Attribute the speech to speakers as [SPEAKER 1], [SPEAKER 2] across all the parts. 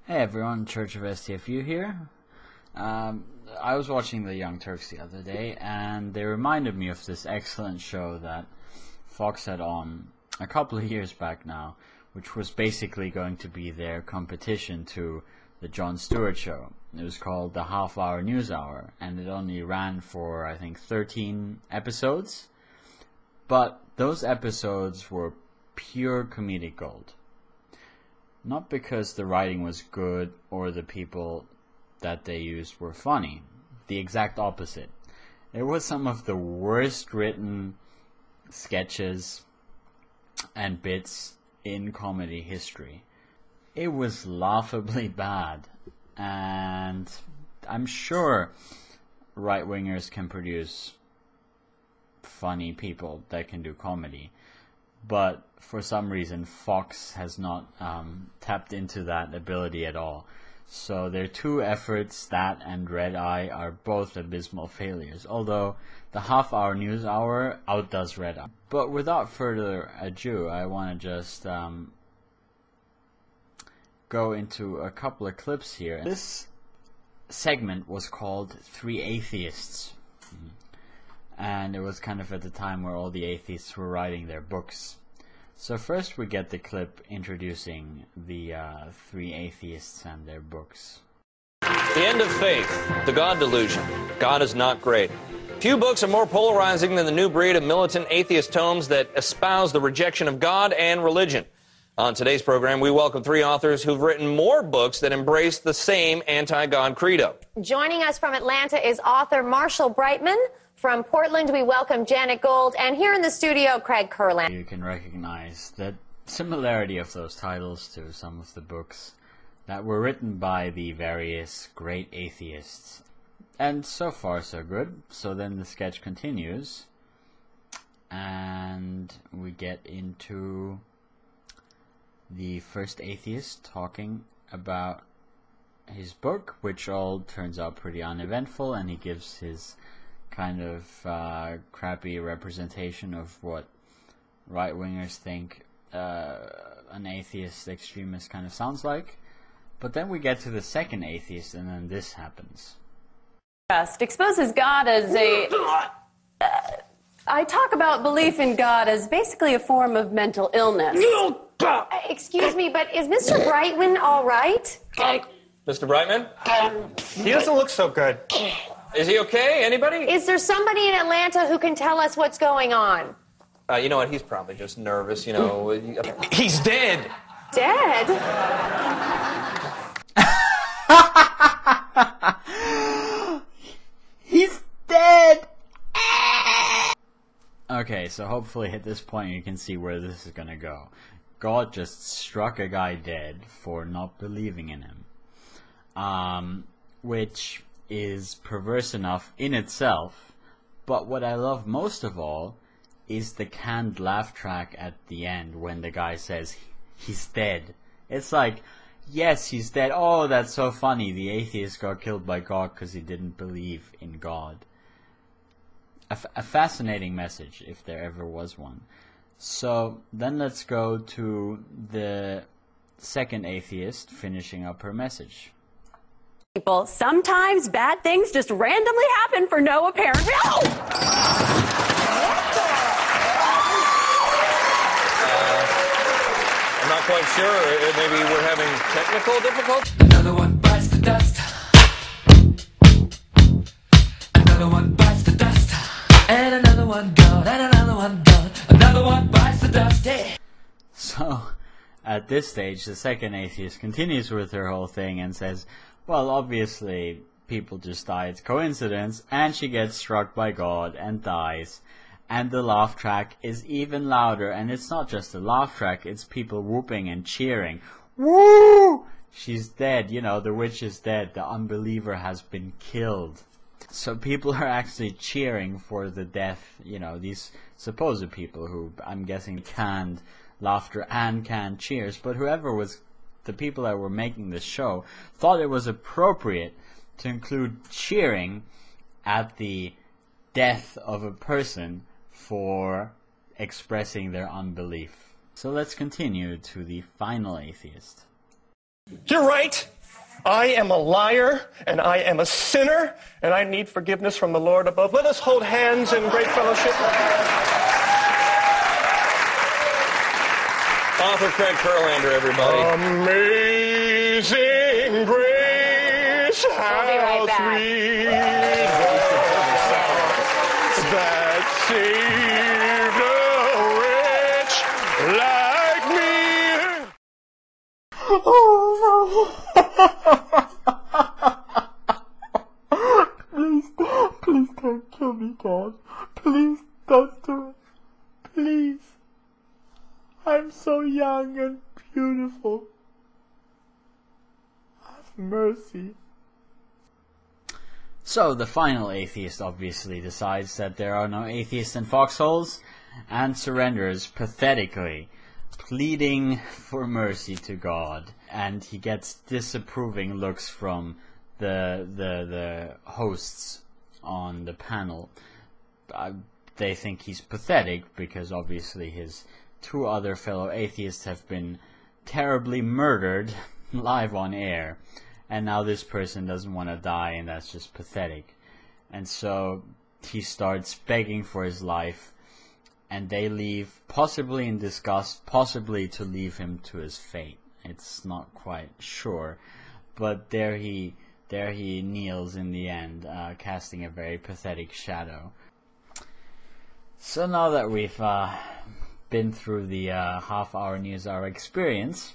[SPEAKER 1] Hey everyone, Church of STFU here. I was watching the Young Turks the other day, and they reminded me of this excellent show that Fox had on a couple of years back now, which was basically going to be their competition to the Jon Stewart show. It was called the Half Hour News Hour, and it only ran for, I think, 13 episodes. But those episodes were pure comedic gold. Not because the writing was good or the people that they used were funny. The exact opposite. It was some of the worst written sketches and bits in comedy history. It was laughably bad. And I'm sure right-wingers can produce funny people that can do comedy. But for some reason, Fox has not tapped into that ability at all. So their two efforts, that and Red Eye, are both abysmal failures. Although the Half Hour News Hour outdoes Red Eye. But without further ado, I want to just go into a couple of clips here. This segment was called Three Atheists. And it was kind of at the time where all the atheists were writing their books. So first we get the clip introducing the three atheists and their books.
[SPEAKER 2] The End of Faith, the God Delusion. God is not great. Few books are more polarizing than the new breed of militant atheist tomes that espouse the rejection of God and religion. On today's program, we welcome three authors who've written more books that embrace the same anti-God credo. Joining us from Atlanta is author Marshall Brightman. From Portland, we welcome Janet Gold, and here in the studio, Craig Kurland.
[SPEAKER 1] You can recognize the similarity of those titles to some of the books that were written by the various great atheists. And so far, so good. So then the sketch continues, and we get into the first atheist talking about his book, which all turns out pretty uneventful, and he gives his kind of crappy representation of what right-wingers think an atheist extremist kind of sounds like. But then we get to the second atheist, and then this happens.
[SPEAKER 3] Exposes God as a... I talk about belief in God as basically a form of mental illness.
[SPEAKER 4] Excuse me, but is Mr. Brightman all right?
[SPEAKER 2] Mr. Brightman?
[SPEAKER 5] He doesn't look so good.
[SPEAKER 2] Is he okay? Anybody?
[SPEAKER 4] Is there somebody in Atlanta who can tell us what's going on?
[SPEAKER 2] You know what? He's probably just nervous, you know.
[SPEAKER 5] He's dead.
[SPEAKER 4] Dead?
[SPEAKER 1] He's dead! Okay, so hopefully at this point you can see where this is gonna go. God just struck a guy dead for not believing in him. Which is perverse enough in itself, but what I love most of all is the canned laugh track at the end when the guy says he's dead. It's like, yes, he's dead. Oh, that's so funny. The atheist got killed by God because he didn't believe in God. A fascinating message, if there ever was one. So then let's go to the second atheist finishing up her message.
[SPEAKER 3] People, sometimes bad things just randomly happen for no apparent reason.
[SPEAKER 2] I'm not quite sure. Maybe we're having technical difficulties.
[SPEAKER 6] Another one bites the dust. Another one bites the dust. And another one gone. And another one gone. Another one bites the dust. Yeah.
[SPEAKER 1] So, at this stage, the second atheist continues with her whole thing and says, well, obviously, people just die. It's coincidence. And she gets struck by God and dies. And the laugh track is even louder. And it's not just a laugh track. It's people whooping and cheering. Woo! She's dead. You know, the witch is dead. The unbeliever has been killed. So people are actually cheering for the death. You know, these supposed people who, I'm guessing, canned laughter and canned cheers. But whoever was... the people that were making this show thought it was appropriate to include cheering at the death of a person for expressing their unbelief. So let's continue to the final atheist.
[SPEAKER 5] You're right. I am a liar, and I am a sinner, and I need forgiveness from the Lord above. Let us hold hands in great fellowship.
[SPEAKER 2] Author Craig Kurlander, everybody.
[SPEAKER 5] Amazing grace,
[SPEAKER 4] I'll be right
[SPEAKER 5] how
[SPEAKER 4] back.
[SPEAKER 5] sweet that saved a wretch like me.
[SPEAKER 1] Please don't kill me, God. Please don't do it. Please. I'm so young and beautiful. Have mercy. So the final atheist obviously decides that there are no atheists in foxholes and surrenders pathetically, pleading for mercy to God. And he gets disapproving looks from the hosts on the panel. They think he's pathetic because obviously his two other fellow atheists have been terribly murdered live on air, and now this person doesn't want to die, and that's just pathetic. And so he starts begging for his life, and they leave, possibly in disgust, possibly to leave him to his fate. It's not quite sure, but there he kneels in the end, casting a very pathetic shadow. So now that we've been through the half-hour news hour experience,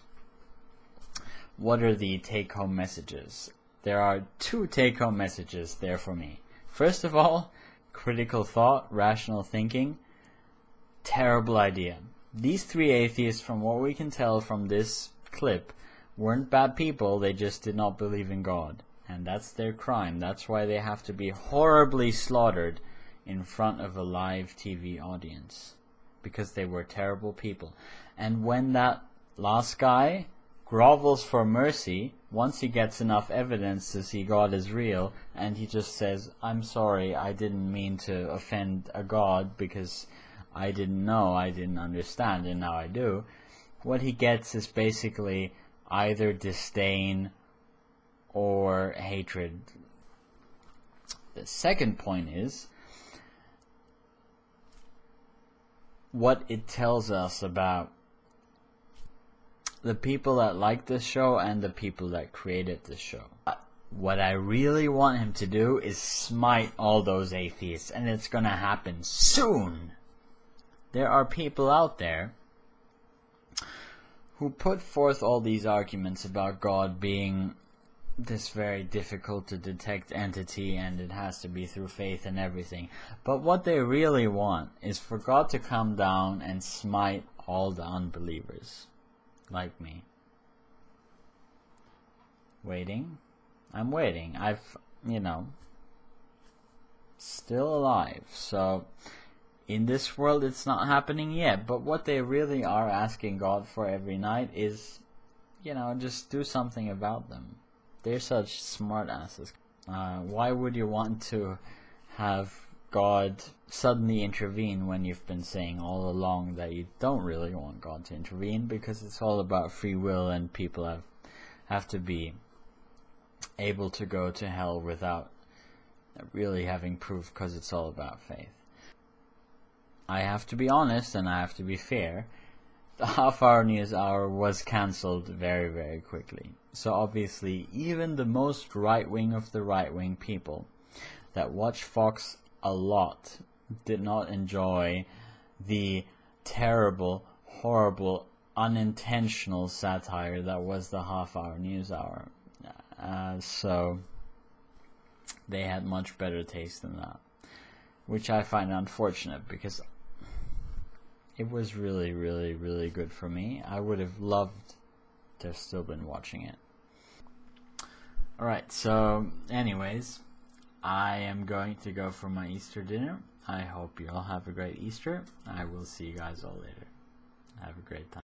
[SPEAKER 1] what are the take-home messages? There are two take-home messages there for me. First of all, critical thought, rational thinking, terrible idea. These three atheists, from what we can tell from this clip, weren't bad people, they just did not believe in God. And that's their crime. That's why they have to be horribly slaughtered in front of a live TV audience. Because they were terrible people. And when that last guy grovels for mercy, once he gets enough evidence to see God is real, and he just says, I'm sorry, I didn't mean to offend a God because I didn't know, I didn't understand, and now I do, what he gets is basically either disdain or hatred. The second point is what it tells us about the people that like this show and the people that created this show. What I really want him to do is smite all those atheists, and it's gonna happen soon. There are people out there who put forth all these arguments about God being this very difficult to detect entity, and it has to be through faith and everything. But what they really want is for God to come down and smite all the unbelievers, like me. Waiting. I'm waiting. Still alive. So, in this world it's not happening yet, but what they really are asking God for every night is, just do something about them. They're such smart asses. Why would you want to have God suddenly intervene when you've been saying all along that you don't really want God to intervene, because it's all about free will and people have to be able to go to hell without really having proof, because it's all about faith. I have to be honest and I have to be fair. The half-hour news hour was cancelled very, very quickly. So obviously, even the most right-wing of the right-wing people that watch Fox a lot did not enjoy the terrible, horrible, unintentional satire that was the half-hour news hour. So they had much better taste than that, which I find unfortunate, because it was really, really, really good for me. I would have loved to have still been watching it. Alright, so anyways, I am going to go for my Easter dinner. I hope you all have a great Easter. I will see you guys all later. Have a great time.